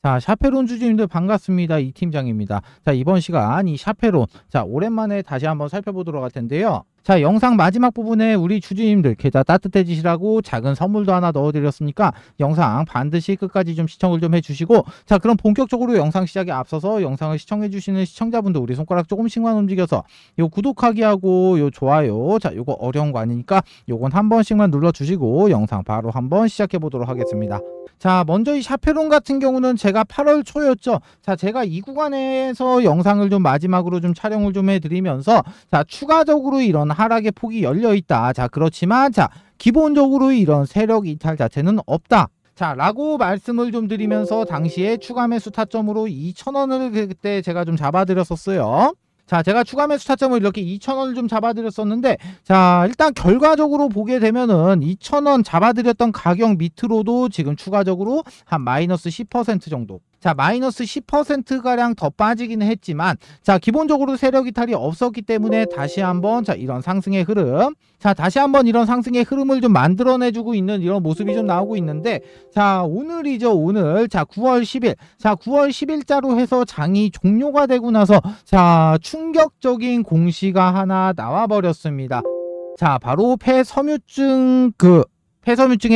자, 샤페론 주주님들 반갑습니다. 이 팀장입니다. 자, 이번 시간 이 샤페론, 자, 오랜만에 다시 한번 살펴보도록 할 텐데요. 자, 영상 마지막 부분에 우리 주주님들 계좌 따뜻해지시라고 작은 선물도 하나 넣어드렸으니까 영상 반드시 끝까지 좀 시청을 좀 해주시고, 자, 그럼 본격적으로 영상 시작에 앞서서 영상을 시청해주시는 시청자분들 우리 손가락 조금씩만 움직여서 요 구독하기하고 요 좋아요, 자, 요거 어려운 거 아니니까 요건 한 번씩만 눌러주시고 영상 바로 한번 시작해 보도록 하겠습니다. 자, 먼저 이 샤페론 같은 경우는 제가 8월 초였죠. 자, 제가 이 구간에서 영상을 좀 마지막으로 좀 촬영을 좀 해드리면서, 자, 추가적으로 이런 하락의 폭이 열려 있다. 자, 그렇지만 자, 기본적으로 이런 세력 이탈 자체는 없다. 자, 라고 말씀을 좀 드리면서 당시에 추가 매수 타점으로 2,000원을 그때 제가 좀 잡아드렸었어요. 자, 제가 추가 매수 타점을 이렇게 2,000원을 좀 잡아드렸었는데, 자, 일단 결과적으로 보게 되면은 2,000원 잡아드렸던 가격 밑으로도 지금 추가적으로 한 마이너스 10% 정도, 자, 마이너스 10%가량 더 빠지기는 했지만, 자, 기본적으로 세력 이탈이 없었기 때문에 다시 한번, 자, 이런 상승의 흐름, 자, 다시 한번 이런 상승의 흐름을 좀 만들어내주고 있는 이런 모습이 좀 나오고 있는데, 자, 오늘이죠, 오늘. 자, 9월 10일. 자, 9월 10일자로 해서 장이 종료가 되고 나서, 자, 충격적인 공시가 하나 나와버렸습니다. 자, 바로 폐섬유증에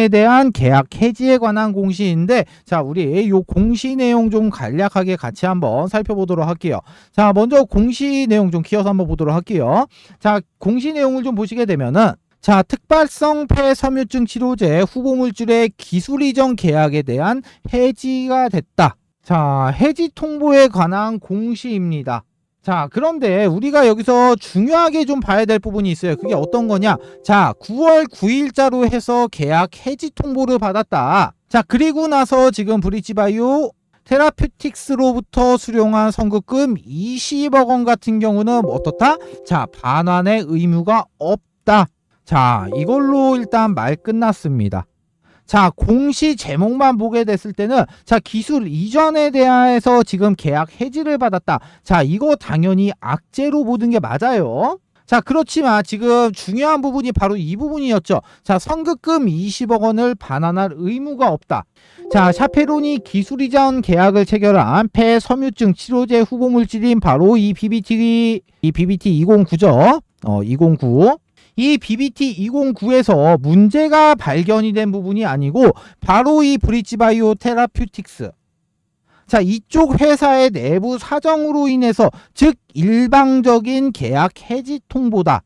대한 계약 해지에 관한 공시인데, 자, 우리 요 공시 내용 좀 간략하게 같이 한번 살펴보도록 할게요. 자, 먼저 공시 내용 좀 키워서 한번 보도록 할게요. 자, 공시 내용을 좀 보시게 되면은, 자, 특발성 폐섬유증 치료제 후보물질의 기술 이전 계약에 대한 해지가 됐다. 자, 해지 통보에 관한 공시입니다. 자, 그런데 우리가 여기서 중요하게 좀 봐야 될 부분이 있어요. 그게 어떤 거냐? 자, 9월 9일자로 해서 계약 해지 통보를 받았다. 자, 그리고 나서 지금 브릿지바이오 테라퓨틱스로부터 수령한 선급금 20억 원 같은 경우는 어떻다? 자, 반환의 의무가 없다. 자, 이걸로 일단 말 끝났습니다. 자, 공시 제목만 보게 됐을 때는, 자, 기술 이전에 대해서 지금 계약 해지를 받았다. 자, 이거 당연히 악재로 보는 게 맞아요. 자, 그렇지만 지금 중요한 부분이 바로 이 부분이었죠. 자, 선급금 20억 원을 반환할 의무가 없다. 자, 샤페론이 기술 이전 계약을 체결한 폐섬유증 치료제 후보물질인 바로 이 BBT 209죠. 209. 이 BBT209에서 문제가 발견이 된 부분이 아니고 바로 이 브릿지바이오 테라퓨틱스, 자, 이쪽 회사의 내부 사정으로 인해서, 즉 일방적인 계약 해지 통보다.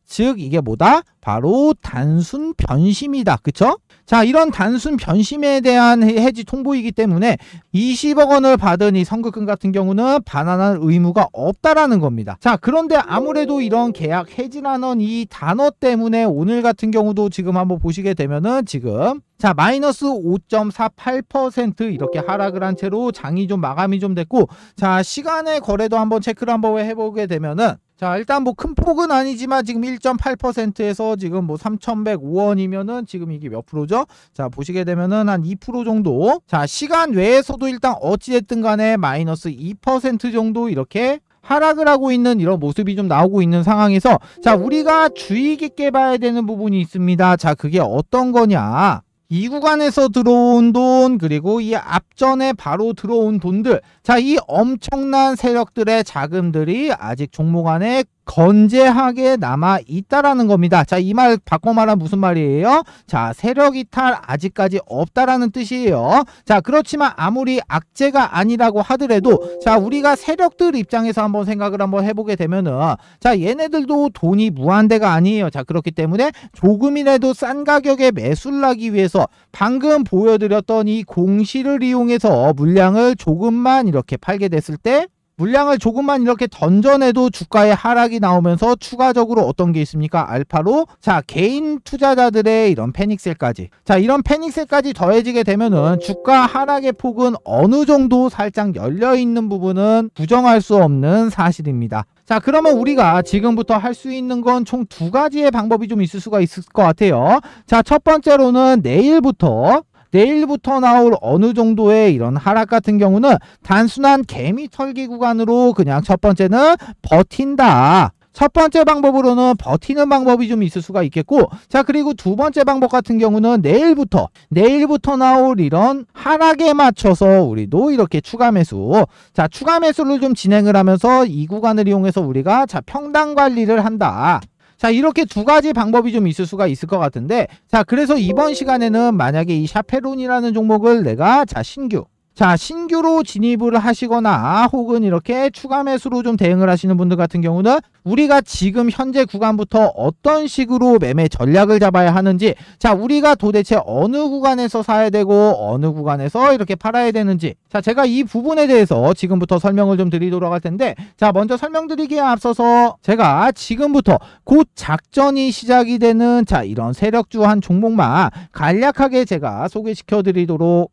즉 이게 뭐다? 바로 단순 변심이다. 그쵸? 자, 이런 단순 변심에 대한 해지 통보이기 때문에 20억 원을 받은 이 선급금 같은 경우는 반환할 의무가 없다라는 겁니다. 자, 그런데 아무래도 이런 계약 해지라는 이 단어 때문에 오늘 같은 경우도 지금 한번 보시게 되면은 지금, 자, 마이너스 5.48% 이렇게 하락을 한 채로 장이 좀 마감이 좀 됐고, 자, 시간의 거래도 한번 체크를 한번 해보게 되면은, 자, 일단 뭐 큰 폭은 아니지만 지금 1.8%에서 지금 뭐 3,105원이면은 지금 이게 몇 프로죠? 자, 보시게 되면은 한 2% 정도. 자, 시간 외에서도 일단 어찌됐든 간에 마이너스 2% 정도 이렇게 하락을 하고 있는 이런 모습이 좀 나오고 있는 상황에서, 자, 우리가 주의 깊게 봐야 되는 부분이 있습니다. 자, 그게 어떤 거냐? 이 구간에서 들어온 돈, 그리고 이 앞전에 바로 들어온 돈들, 자, 이 엄청난 세력들의 자금들이 아직 종목 안에 건재하게 남아 있다라는 겁니다. 자, 이 말 바꿔 말하면 무슨 말이에요? 자, 세력 이탈 아직까지 없다라는 뜻이에요. 자, 그렇지만 아무리 악재가 아니라고 하더라도, 자, 우리가 세력들 입장에서 한번 생각을 한번 해보게 되면은, 자, 얘네들도 돈이 무한대가 아니에요. 자, 그렇기 때문에 조금이라도 싼 가격에 매수를 하기 위해서 방금 보여드렸던 이 공시를 이용해서 물량을 조금만 이렇게 팔게 됐을 때, 물량을 조금만 이렇게 던져내도 주가의 하락이 나오면서 추가적으로 어떤 게 있습니까? 알파로, 자, 개인 투자자들의 이런 패닉셀까지, 자, 이런 패닉셀까지 더해지게 되면은 주가 하락의 폭은 어느 정도 살짝 열려있는 부분은 부정할 수 없는 사실입니다. 자, 그러면 우리가 지금부터 할 수 있는 건 총 두 가지의 방법이 좀 있을 수가 있을 것 같아요. 자, 첫 번째로는 내일부터 나올 어느 정도의 이런 하락 같은 경우는 단순한 개미 털기 구간으로 그냥 첫 번째는 버틴다. 첫 번째 방법으로는 버티는 방법이 좀 있을 수가 있겠고, 자 그리고 두 번째 방법 같은 경우는 내일부터 나올 이런 하락에 맞춰서 우리도 이렇게 추가 매수, 자 추가 매수를 좀 진행을 하면서 이 구간을 이용해서 우리가 자 평단 관리를 한다. 자 이렇게 두 가지 방법이 좀 있을 수가 있을 것 같은데, 자 그래서 이번 시간에는 만약에 이 샤페론이라는 종목을 내가 신규로 진입을 하시거나 혹은 이렇게 추가 매수로 좀 대응을 하시는 분들 같은 경우는 우리가 지금 현재 구간부터 어떤 식으로 매매 전략을 잡아야 하는지, 자 우리가 도대체 어느 구간에서 사야 되고 어느 구간에서 이렇게 팔아야 되는지, 자 제가 이 부분에 대해서 지금부터 설명을 좀 드리도록 할 텐데, 자 먼저 설명드리기에 앞서서 제가 지금부터 곧 작전이 시작이 되는 자 이런 세력주 한 종목만 간략하게 제가 소개시켜드리고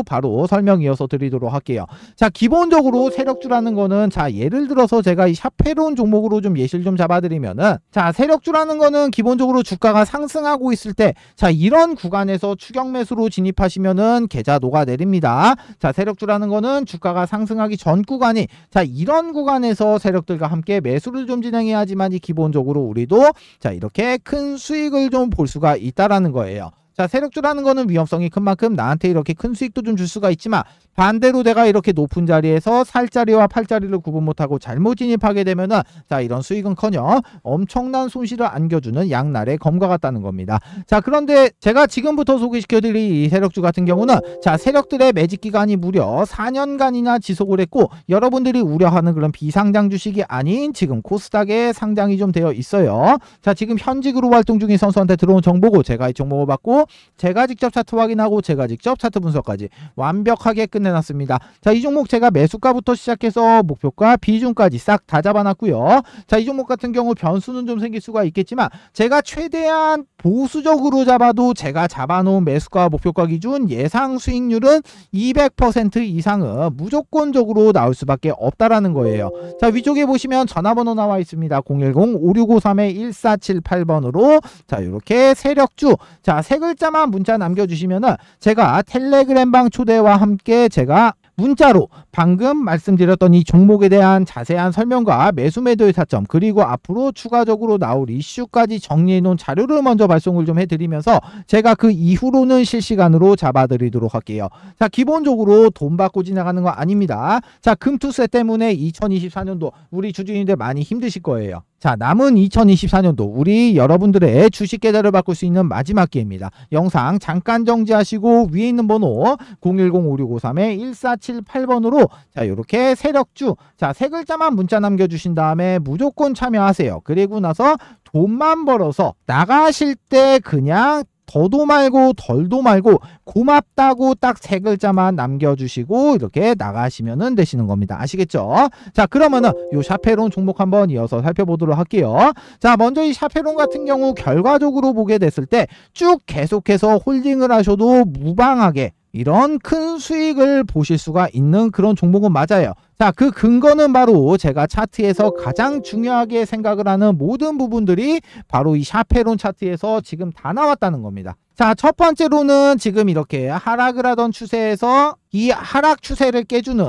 바로 설명 이어서 드리도록 할게요. 자 기본적으로 세력주라는 거는, 자 예를 들어서 제가 이 샤페론 종목으로 좀 예시를 좀 잡아드리면은, 자 세력주라는 거는 기본적으로 주가가 상승하고 있을 때 자 이런 구간에서 추격 매수로 진입하시면은 계좌 녹아내립니다. 자 세력주라는 거는 주가가 상승하기 전 구간이, 자 이런 구간에서 세력들과 함께 매수를 좀 진행해야지만 이 기본적으로 우리도 자 이렇게 큰 수익을 좀 볼 수가 있다라는 거예요. 자 세력주라는 거는 위험성이 큰 만큼 나한테 이렇게 큰 수익도 좀 줄 수가 있지만, 반대로 내가 이렇게 높은 자리에서 살자리와 팔자리를 구분 못하고 잘못 진입하게 되면은 자 이런 수익은커녕 엄청난 손실을 안겨주는 양날의 검과 같다는 겁니다. 자 그런데 제가 지금부터 소개시켜드릴 이 세력주 같은 경우는, 자 세력들의 매집 기간이 무려 4년간이나 지속을 했고, 여러분들이 우려하는 그런 비상장 주식이 아닌 지금 코스닥에 상장이 좀 되어 있어요. 자 지금 현직으로 활동 중인 선수한테 들어온 정보고, 제가 이 정보를 받고 제가 직접 차트 확인하고 제가 직접 차트 분석까지 완벽하게 끝내놨습니다. 자 이 종목 제가 매수가부터 시작해서 목표가 비중까지 싹 다 잡아놨고요. 자 이 종목 같은 경우 변수는 좀 생길 수가 있겠지만, 제가 최대한 보수적으로 잡아도 제가 잡아놓은 매수가 목표가 기준 예상 수익률은 200% 이상은 무조건적으로 나올 수밖에 없다라는 거예요. 자 위쪽에 보시면 전화번호 나와 있습니다. 010-5653-1478번으로 자 이렇게 세력주 자 세 글자만 문자 남겨주시면은 제가 텔레그램방 초대와 함께 제가 문자로 방금 말씀드렸던 이 종목에 대한 자세한 설명과 매수 매도의 타점, 그리고 앞으로 추가적으로 나올 이슈까지 정리해 놓은 자료를 먼저 발송을 좀 해드리면서 제가 그 이후로는 실시간으로 잡아드리도록 할게요. 자 기본적으로 돈 받고 지나가는 거 아닙니다. 자 금투세 때문에 2024년도 우리 주주님들 많이 힘드실 거예요. 자 남은 2024년도 우리 여러분들의 주식 계좌를 바꿀 수 있는 마지막 기회입니다. 영상 잠깐 정지하시고 위에 있는 번호 010-5653-1478번으로 자 이렇게 세력주 자 세 글자만 문자 남겨주신 다음에 무조건 참여하세요. 그리고 나서 돈만 벌어서 나가실 때 그냥 더도 말고 덜도 말고 고맙다고 딱 세 글자만 남겨주시고 이렇게 나가시면 되시는 겁니다. 아시겠죠? 자 그러면은 요 샤페론 종목 한번 이어서 살펴보도록 할게요. 자 먼저 이 샤페론 같은 경우 결과적으로 보게 됐을 때 쭉 계속해서 홀딩을 하셔도 무방하게 이런 큰 수익을 보실 수가 있는 그런 종목은 맞아요. 자, 그 근거는 바로 제가 차트에서 가장 중요하게 생각을 하는 모든 부분들이 바로 이 샤페론 차트에서 지금 다 나왔다는 겁니다. 자, 첫 번째로는 지금 이렇게 하락을 하던 추세에서 이 하락 추세를 깨주는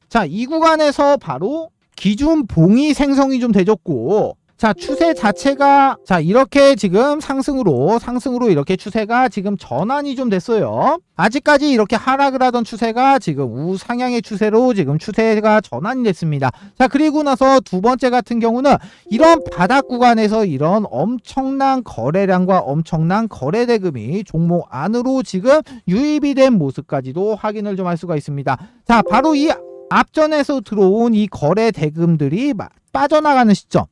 자, 이 구간에서 바로 기준 봉이 생성이 좀 되졌고, 자 추세 자체가 자 이렇게 지금 상승으로 이렇게 추세가 지금 전환이 좀 됐어요. 아직까지 이렇게 하락을 하던 추세가 지금 우상향의 추세로 지금 추세가 전환이 됐습니다. 자 그리고 나서 두 번째 같은 경우는 이런 바닥 구간에서 이런 엄청난 거래량과 엄청난 거래 대금이 종목 안으로 지금 유입이 된 모습까지도 확인을 좀 할 수가 있습니다. 자 바로 이 앞전에서 들어온 이 거래 대금들이 빠져나가는 시점,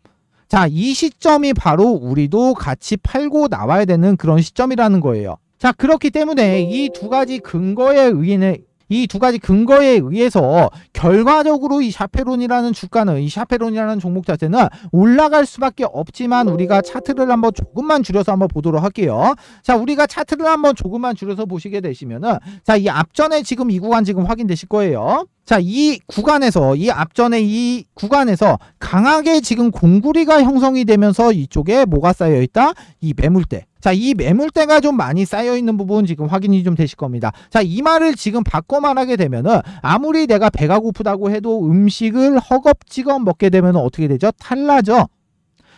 자, 이 시점이 바로 우리도 같이 팔고 나와야 되는 그런 시점이라는 거예요. 자, 그렇기 때문에 이 두 가지 근거에 의해서 결과적으로 이 샤페론이라는 주가는, 이 샤페론이라는 종목 자체는 올라갈 수밖에 없지만, 우리가 차트를 한번 조금만 줄여서 한번 보도록 할게요. 자, 우리가 차트를 한번 조금만 줄여서 보시게 되시면은 자, 이 앞전에 지금 이 구간 지금 확인되실 거예요. 자, 이 구간에서, 이 앞전에 이 구간에서 강하게 지금 공구리가 형성이 되면서 이쪽에 뭐가 쌓여 있다? 이 매물대. 자, 이 매물대가 좀 많이 쌓여 있는 부분 지금 확인이 좀 되실 겁니다. 자, 이 말을 지금 바꿔 말하게 되면은 아무리 내가 배가 고프다고 해도 음식을 허겁지겁 먹게 되면 어떻게 되죠? 탈나죠.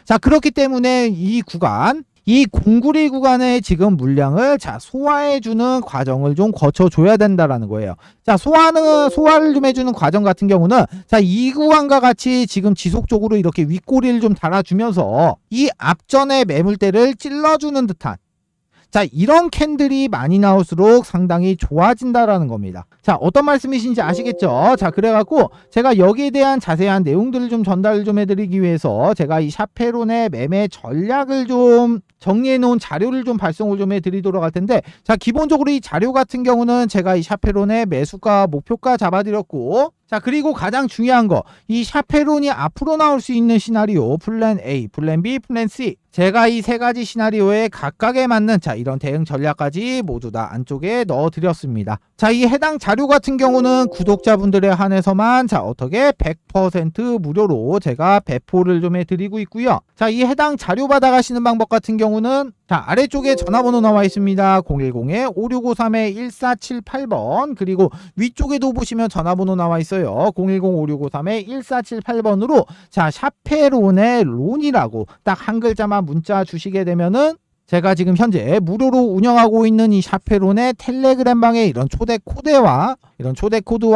자, 그렇기 때문에 이 구간, 이 공구리 구간의 지금 물량을 소화해주는 과정을 좀 거쳐줘야 된다라는 거예요. 자, 소화를 좀 해주는 과정 같은 경우는 이 구간과 같이 지금 지속적으로 이렇게 윗꼬리를 좀 달아주면서 이 앞전의 매물대를 찔러주는 듯한, 자, 이런 캔들이 많이 나올수록 상당히 좋아진다라는 겁니다. 자, 어떤 말씀이신지 아시겠죠? 자, 그래갖고 제가 여기에 대한 자세한 내용들을 좀 전달을 좀 해드리기 위해서 제가 이 샤페론의 매매 전략을 좀 정리해 놓은 자료를 좀 발송을 좀 해드리도록 할 텐데, 자, 기본적으로 이 자료 같은 경우는 제가 이 샤페론의 매수가 목표가 잡아드렸고, 자, 그리고 가장 중요한 거, 이 샤페론이 앞으로 나올 수 있는 시나리오, 플랜 A, 플랜 B, 플랜 C, 제가 이 세 가지 시나리오에 각각에 맞는 이런 대응 전략까지 모두 다 안쪽에 넣어 드렸습니다. 자, 이 해당 자료 같은 경우는 구독자분들에 한해서만 어떻게 100% 무료로 제가 배포를 좀 해드리고 있고요. 자, 이 해당 자료 받아가시는 방법 같은 경우는 아래쪽에 전화번호 나와 있습니다. 010-5653-1478번, 그리고 위쪽에도 보시면 전화번호 나와 있어요. 010-5653-1478번으로 샤페론의 론이라고 딱 한 글자만 문자 주시게 되면은 제가 지금 현재 무료로 운영하고 있는 이 샤페론의 텔레그램 방에 이런 초대 코드와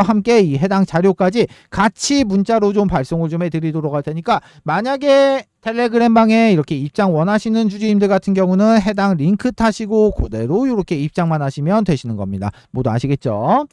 함께 이 해당 자료까지 같이 문자로 좀 발송을 좀 해드리도록 할 테니까, 만약에 텔레그램 방에 이렇게 입장 원하시는 주주님들 같은 경우는 해당 링크 타시고 그대로 이렇게 입장만 하시면 되시는 겁니다. 모두 아시겠죠?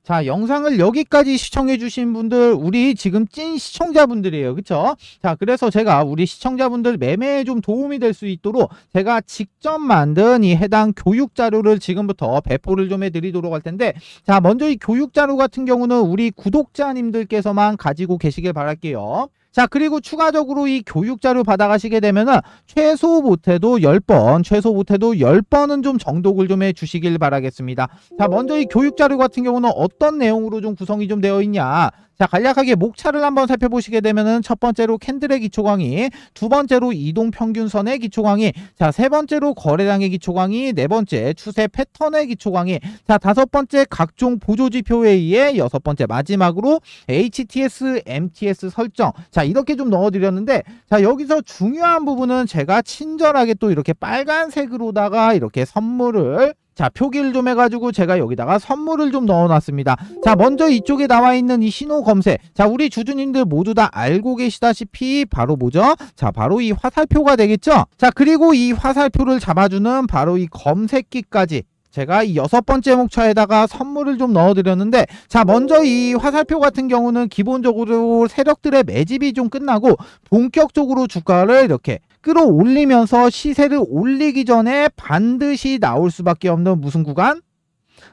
자, 영상을 여기까지 시청해 주신 분들, 우리 지금 찐 시청자분들이에요. 그쵸? 자, 그래서 제가 우리 시청자분들 매매에 좀 도움이 될 수 있도록 제가 직접 만든 이 해당 교육 자료를 지금부터 배포를 좀 해드리도록 할 텐데, 자, 먼저 이 교육 자료 같은 경우는 우리 구독자님들께서만 가지고 계시길 바랄게요. 자, 그리고 추가적으로 이 교육 자료 받아가시게 되면은 최소 못해도 10번은 좀 정독을 좀 해주시길 바라겠습니다. 자, 먼저 이 교육 자료 같은 경우는 어떤 내용으로 좀 구성이 좀 되어 있냐. 자, 간략하게 목차를 한번 살펴보시게 되면은 첫 번째로 캔들의 기초 강의, 두 번째로 이동 평균선의 기초 강의, 자, 세 번째로 거래량의 기초 강의, 네 번째 추세 패턴의 기초 강의, 자, 다섯 번째 각종 보조 지표에 의해, 여섯 번째 마지막으로 HTS, MTS 설정. 자, 이렇게 좀 넣어드렸는데, 자, 여기서 중요한 부분은 제가 친절하게 또 이렇게 빨간색으로다가 이렇게 선물을, 자, 표기를 좀 해가지고 제가 여기다가 선물을 좀 넣어놨습니다. 자, 먼저 이쪽에 나와 있는 이 신호 검색. 자, 우리 주주님들 모두 다 알고 계시다시피 바로 뭐죠? 자, 바로 이 화살표가 되겠죠? 자, 그리고 이 화살표를 잡아주는 바로 이 검색기까지 제가 이 여섯 번째 목차에다가 선물을 좀 넣어드렸는데, 자, 먼저 이 화살표 같은 경우는 기본적으로 세력들의 매집이 좀 끝나고 본격적으로 주가를 이렇게 끌어올리면서 시세를 올리기 전에 반드시 나올 수밖에 없는 무슨 구간?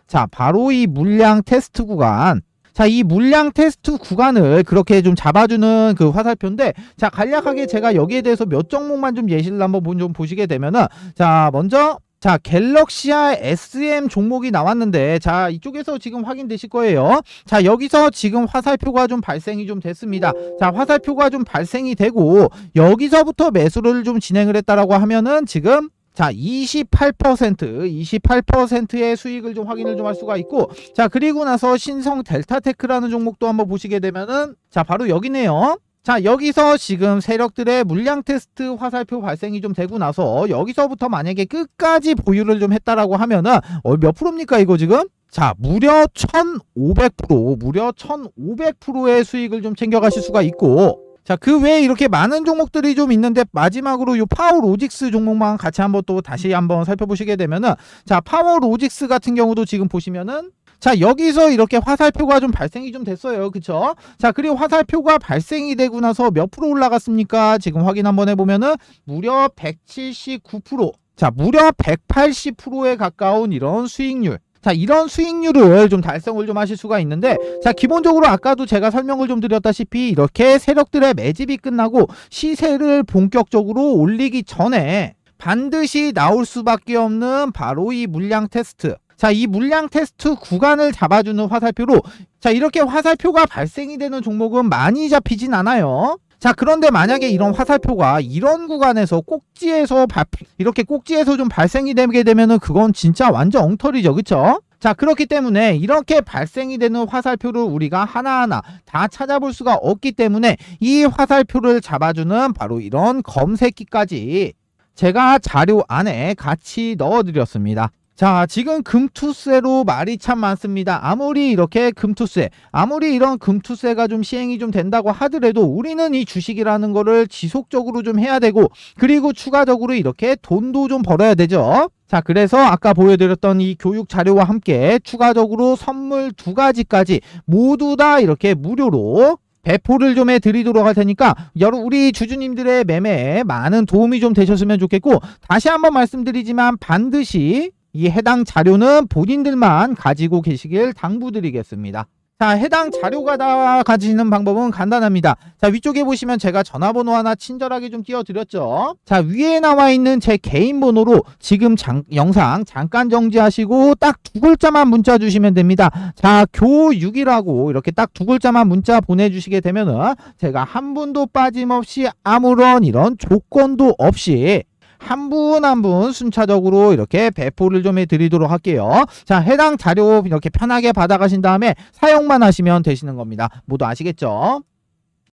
자, 바로 이 물량 테스트 구간. 자, 이 물량 테스트 구간을 그렇게 좀 잡아주는 그 화살표인데, 자, 간략하게 제가 여기에 대해서 몇 종목만 좀 예시를 한번 좀 보시게 되면은, 자, 먼저 자, 갤럭시아 SM 종목이 나왔는데, 자, 이쪽에서 지금 확인되실 거예요. 자, 여기서 지금 화살표가 좀 발생이 좀 됐습니다. 자, 화살표가 좀 발생이 되고 여기서부터 매수를 좀 진행을 했다라고 하면은 지금 자, 28%의 수익을 좀 확인을 좀 할 수가 있고, 자, 그리고 나서 신성 델타테크라는 종목도 한번 보시게 되면은, 자, 바로 여기네요. 자, 여기서 지금 세력들의 물량 테스트 화살표 발생이 좀 되고 나서 여기서부터 만약에 끝까지 보유를 좀 했다라고 하면은 몇 프로입니까 이거 지금? 자, 무려 1500%의 수익을 좀 챙겨가실 수가 있고, 자, 그 외에 이렇게 많은 종목들이 좀 있는데, 마지막으로 요 파워로직스 종목만 같이 한번 또 다시 한번 살펴보시게 되면은, 자, 파워로직스 같은 경우도 지금 보시면은, 자, 여기서 이렇게 화살표가 좀 발생이 좀 됐어요. 그쵸? 자, 그리고 화살표가 발생이 되고 나서 몇 프로 올라갔습니까? 지금 확인 한번 해보면은 무려 179%, 자, 무려 180%에 가까운 이런 수익률. 자, 이런 수익률을 좀 달성을 좀 하실 수가 있는데, 자, 기본적으로 아까도 제가 설명을 좀 드렸다시피 이렇게 세력들의 매집이 끝나고 시세를 본격적으로 올리기 전에 반드시 나올 수밖에 없는 바로 이 물량 테스트. 자, 이 물량 테스트 구간을 잡아주는 화살표로 자, 이렇게 화살표가 발생이 되는 종목은 많이 잡히진 않아요. 자, 그런데 만약에 이런 화살표가 이런 구간에서 꼭지에서 이렇게 꼭지에서 좀 발생이 되게 되면은 그건 진짜 완전 엉터리죠. 그쵸? 자, 그렇기 때문에 이렇게 발생이 되는 화살표를 우리가 하나하나 다 찾아볼 수가 없기 때문에 이 화살표를 잡아주는 바로 이런 검색기까지 제가 자료 안에 같이 넣어드렸습니다. 자, 지금 금투세로 말이 참 많습니다. 아무리 이렇게 금투세, 아무리 이런 금투세가 좀 시행이 좀 된다고 하더라도 우리는 이 주식이라는 거를 지속적으로 좀 해야 되고, 그리고 추가적으로 이렇게 돈도 좀 벌어야 되죠. 자, 그래서 아까 보여드렸던 이 교육 자료와 함께 추가적으로 선물 2가지까지 모두 다 이렇게 무료로 배포를 좀 해드리도록 할 테니까 우리 주주님들의 매매에 많은 도움이 좀 되셨으면 좋겠고, 다시 한번 말씀드리지만 반드시 이 해당 자료는 본인들만 가지고 계시길 당부드리겠습니다. 자, 해당 자료가 다 가지는 방법은 간단합니다. 자, 위쪽에 보시면 제가 전화번호 하나 친절하게 좀 띄워드렸죠. 자, 위에 나와 있는 제 개인 번호로 지금 영상 잠깐 정지하시고 딱 2글자만 문자 주시면 됩니다. 자, 교육이라고 이렇게 딱 2글자만 문자 보내주시게 되면은 제가 한 분도 빠짐없이 아무런 이런 조건도 없이 한 분 한 분 순차적으로 이렇게 배포를 좀 해드리도록 할게요. 자, 해당 자료 이렇게 편하게 받아가신 다음에 사용만 하시면 되시는 겁니다. 모두 아시겠죠?